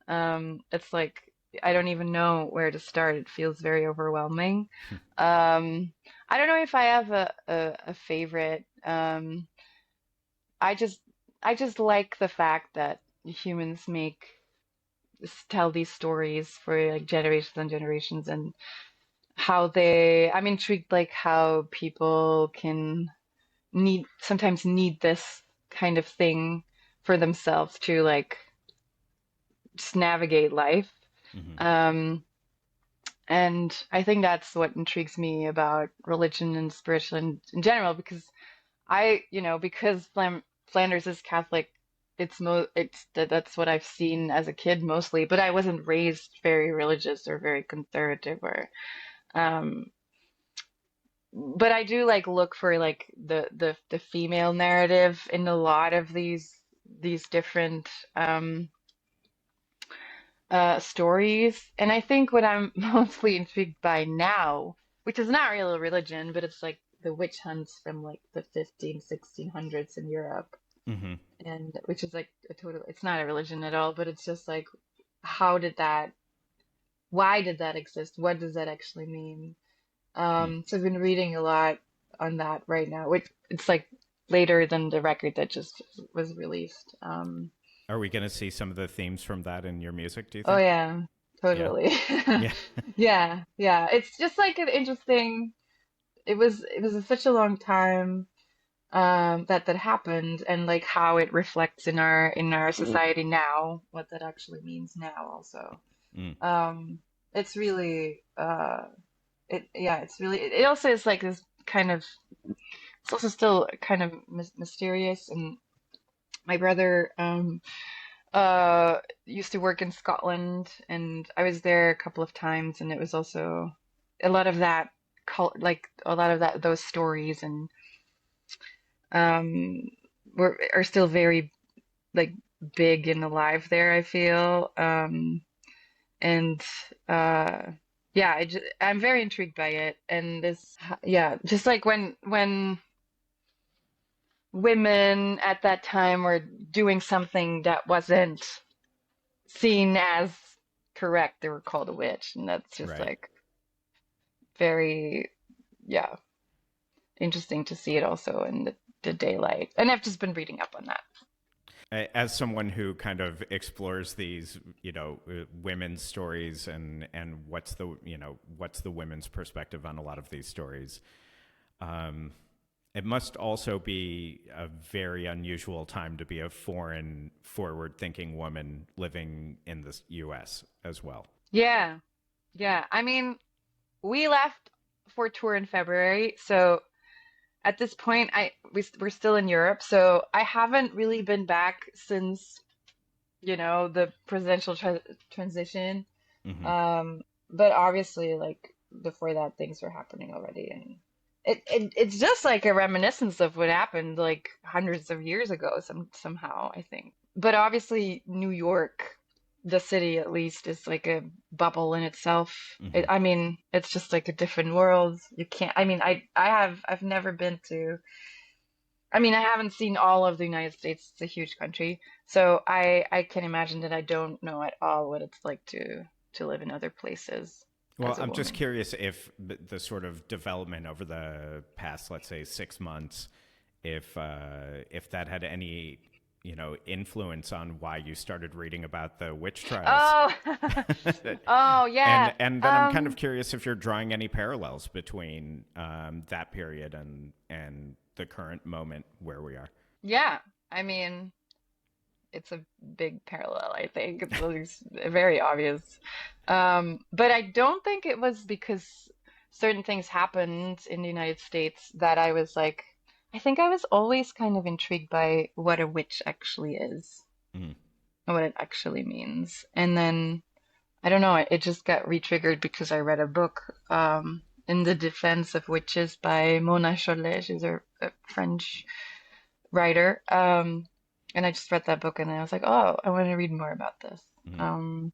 It's like I don't even know where to start. It feels very overwhelming. Um, I don't know if I have a favorite. I just I just like the fact that humans tell these stories for like generations and generations and I'm intrigued like how people can sometimes need this kind of thing for themselves to like just navigate life. Hmm. Um, and I think that's what intrigues me about religion and spiritual in general because because Flanders is Catholic, that's what I've seen as a kid mostly, but I wasn't raised very religious or very conservative or um but I do like look for like the female narrative in a lot of these different stories. And I think what I'm mostly intrigued by now, which is not really a religion, but it's like the witch hunts from like the 15, 1600s in Europe, Hmm. and which is like a total, it's not a religion at all, but it's just like, how did that, why did that exist? What does that actually mean? So I've been reading a lot on that right now, which it's like later than the record that just was released. Are we going to see some of the themes from that in your music, do you Oh think? yeah, Yeah. totally. Yeah. Yeah, yeah. It's just like an interesting. It was such a long time that happened, and like how it reflects in our society now, what that actually means now also. Mm. Um, it's really it's really it also is like this kind of, it's also still kind of mysterious. And my brother used to work in Scotland, and I was there a couple of times, and it was also a lot of that like a lot of that those stories and um are still very like big and alive there, I feel. And uh yeah, I'm very intrigued by it. And this, yeah, just like when women at that time were doing something that wasn't seen as correct, they were called a witch. And that's just Right. like very, yeah, interesting to see it also in the daylight. And I've just been reading up on that. As someone who kind of explores these, women's stories and what's the women's perspective on a lot of these stories, um, it must also be a very unusual time to be a foreign, forward-thinking woman living in the U.S. as well. Yeah, yeah. I mean, we left for tour in February, so at this point, we're still in Europe, so I haven't really been back since, the presidential transition. Hmm. Um, but obviously, like before that, things were happening already, and it's just like a reminiscence of what happened like hundreds of years ago, somehow, I think. But obviously, New York, the city at least, is like a bubble in itself. Hmm. I mean, it's just like a different world. You can't. I mean, I've never been to. I mean, I haven't seen all of the United States. It's a huge country, so I can imagine that I don't know at all what it's like to live in other places Well, as a I'm just woman. curious if the sort of development over the past, let's say, 6 months, if that had any, influence on why you started reading about the witch trials. Oh, oh and yeah. and then I'm kind of curious if you're drawing any parallels between that period and the current moment where we are. Yeah. I mean, it's a big parallel, I think. It's very obvious. But I don't think it was because certain things happened in the United States that I was like, I think I was always kind of intrigued by what a witch actually is Mm. and what it actually means. And then I don't know, it just got re-triggered because I read a book in the defense of witches by Mona Chollet. She's a French writer. And I just read that book and I was like, oh, I want to read more about this. Mm. Um,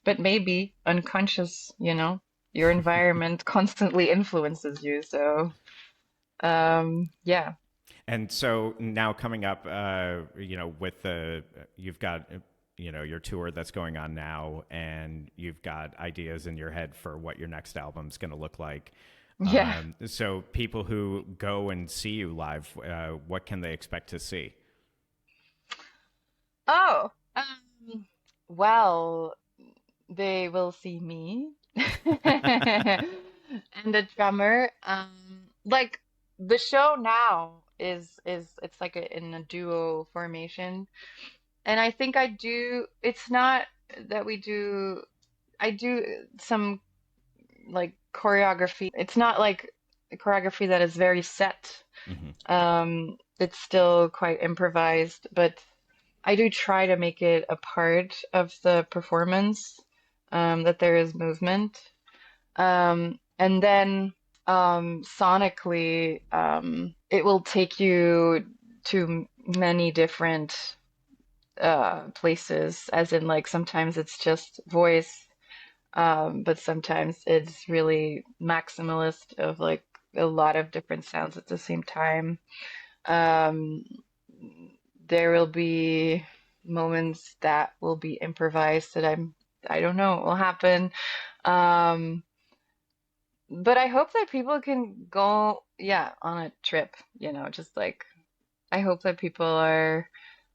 but maybe unconscious, your environment constantly influences you. So, yeah. And so now coming up, with you've got, your tour that's going on now, and you've got ideas in your head for what your next album's going to look like. Yeah. So people who go and see you live, what can they expect to see? Oh, well, they will see me and the drummer. Like the show now is it's like in a duo formation. And I think I do, it's not that we do, I do some like choreography. It's not like a choreography that is very set. Hmm. It's still quite improvised, but I do try to make it a part of the performance, that there is movement. And then sonically, it will take you to many different places, as in like sometimes it's just voice, but sometimes it's really maximalist of like a lot of different sounds at the same time. Um, there will be moments that will be improvised that I don't know what will happen. Um, but I hope that people can go, yeah, on a trip, just like I hope that people are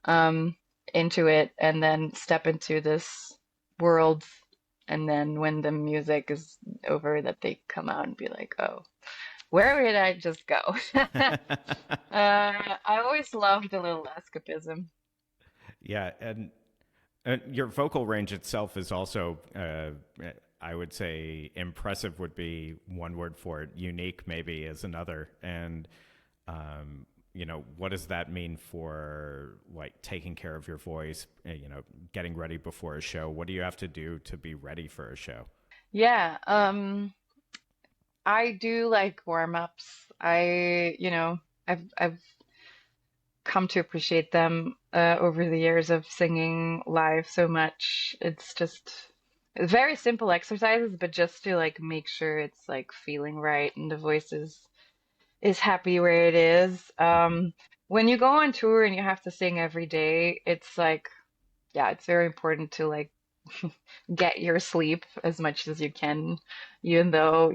um into it and then step into this world, and then when the music is over that they come out and be like, "Oh, where did I just go?" I always loved a little escapism. Yeah, and your vocal range itself is also, I would say, impressive would be one word for it. Unique, maybe, is another. And what does that mean for like taking care of your voice? Getting ready before a show. What do you have to do to be ready for a show? Yeah, I do like warm-ups. I've come to appreciate them over the years of singing live so much. It's just very simple exercises, but just to like make sure it's like feeling right and the voice is happy where it is. Hmm. When you go on tour and you have to sing every day, it's like, yeah, it's very important to like get your sleep as much as you can, even though,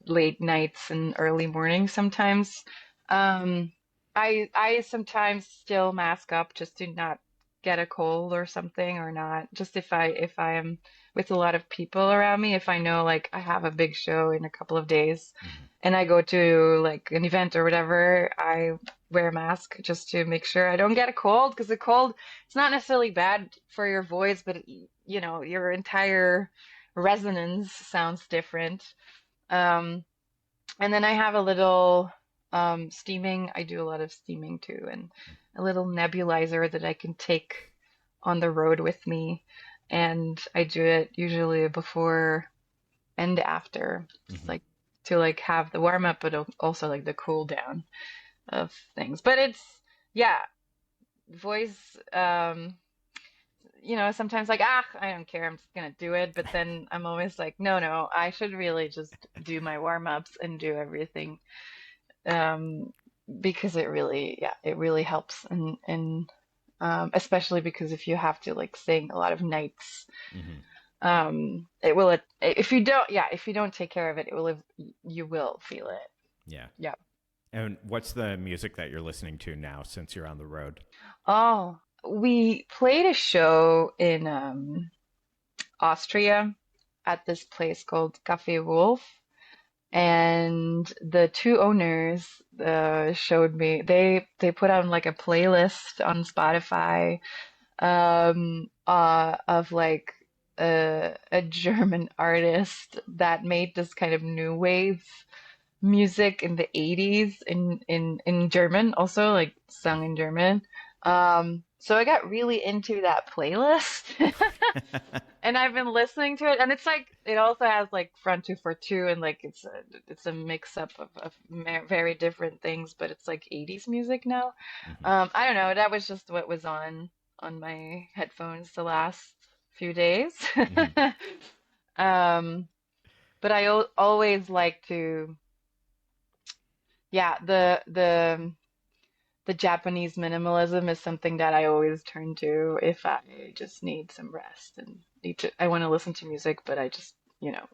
late nights and early mornings sometimes. Um, I sometimes still mask up just to not get a cold or something, or not just if I am with a lot of people around me, if I know like I have a big show in a couple of days Hmm. and I go to like an event or whatever, I wear a mask just to make sure I don't get a cold, because the cold, it's not necessarily bad for your voice, but your entire resonance sounds different. Um, and then I have a little steaming. I do a lot of steaming too, and a little nebulizer that I can take on the road with me. And I do it usually before and after, just Hmm. like to like have the warm up, but also like the cool down of things. But it's, yeah, voice. Sometimes like, I don't care, I'm just gonna do it. But then I'm always like, no, no, I should really just do my warm ups and do everything, um, because it really helps, and especially because if you have to like sing a lot of nights, Hmm. it will, if you don't take care of it, you will feel it. Yeah. Yeah. And what's the music that you're listening to now since you're on the road? Oh, we played a show in Austria at this place called Cafe Wolf. And the two owners showed me, they put on like a playlist on Spotify, of like a German artist that made this kind of new wave music in the 80s in German, also like sung in German. So I got really into that playlist. And I've been listening to it, and it's like it also has like front two for two, and like it's a mix up of very different things, but it's like 80s music now. Hmm. I don't know, that was just what was on my headphones the last few days. Hmm. Um, but I always like to, yeah, the Japanese minimalism is something that I always turn to if I just need some rest and I want to listen to music, but I just,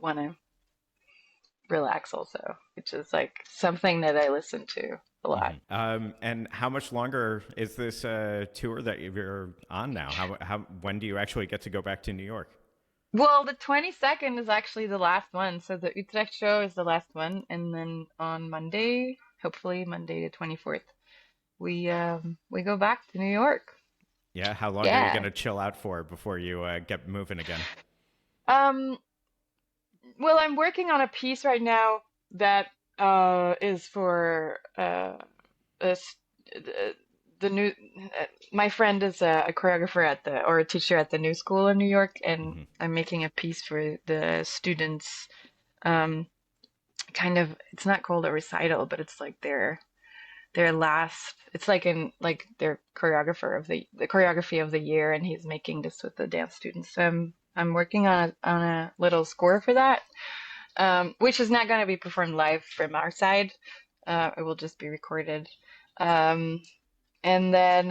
want to relax also, which is like something that I listen to a lot. Hmm. And how much longer is this tour that you're on now? When do you actually get to go back to New York? Well, the 22nd is actually the last one. So the Utrecht show is the last one. And then on Monday, hopefully Monday the 24th, we go back to New York. Yeah, how long are you going Yeah. to chill out for before you get moving again? Um, well, I'm working on a piece right now that is for a, s- the new. My friend is a choreographer or a teacher at the New School in New York, and Hmm. I'm making a piece for the students, um, kind of, it's not called a recital, but it's like their last, it's like in like their choreographer of the choreography of the year, and he's making this with the dance students. So I'm working on a little score for that, which is not going to be performed live from our side. It will just be recorded. Um, and then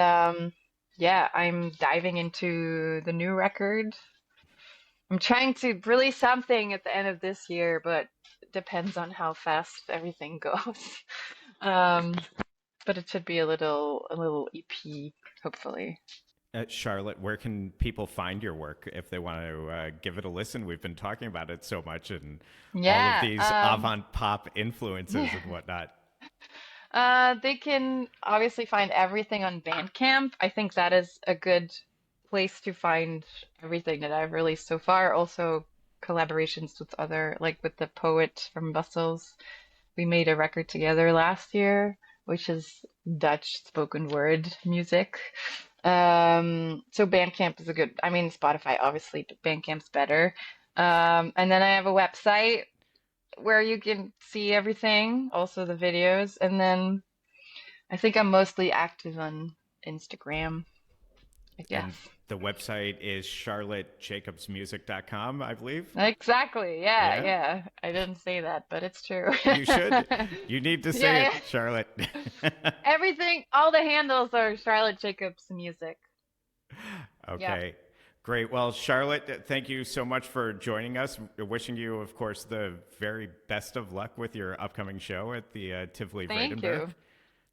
yeah, I'm diving into the new record. I'm trying to release something at the end of this year, but it depends on how fast everything goes. Um, but it should be a little EP, hopefully. Charlotte, where can people find your work if they want to give it a listen? We've been talking about it so much and all of Yeah. these avant pop influences and whatnot. They can obviously find everything on Bandcamp. I think that is a good place to find everything that I've released so far. Also, collaborations with other, like with the poet from Brussels. We made a record together last year, which is Dutch spoken word music. So Bandcamp is a good, I mean, Spotify, obviously, but Bandcamp's better. And then I have a website where you can see everything, also the videos. And then I think I'm mostly active on Instagram, I guess. And the website is charlottejacobsmusic.com, I believe. Exactly. Yeah, Yeah, yeah. I didn't say that, but it's true. you should. You need to say Yeah, it, yeah. Charlotte. Everything, all the handles are Charlotte Jacobs Music. Yeah. Okay. Great. Well, Charlotte, thank you so much for joining us. Wishing you, of course, the very best of luck with your upcoming show at the Tivoli Thank Vredenburg. you.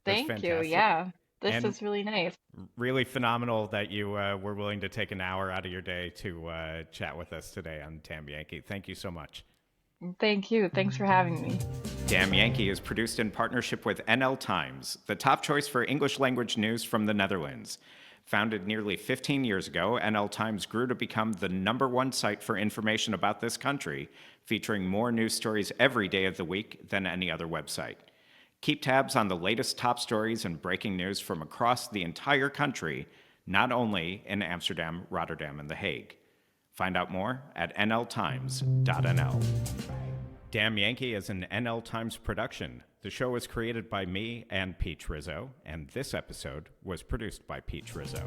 That's Thank you. fantastic. Yeah. This And is really nice. really phenomenal that you were willing to take an hour out of your day to chat with us today on Damn Yankee. Thank you so much. Thank you. Thanks for having me. Damn Yankee is produced in partnership with NL Times, the top choice for English language news from the Netherlands. Founded nearly 15 years ago, NL Times grew to become the #1 site for information about this country, featuring more news stories every day of the week than any other website. Keep tabs on the latest top stories and breaking news from across the entire country, not only in Amsterdam, Rotterdam, and The Hague. Find out more at nltimes.nl. Damn Yankee is an NL Times production. The show was created by me and Peach Rizzo, and this episode was produced by Peach Rizzo.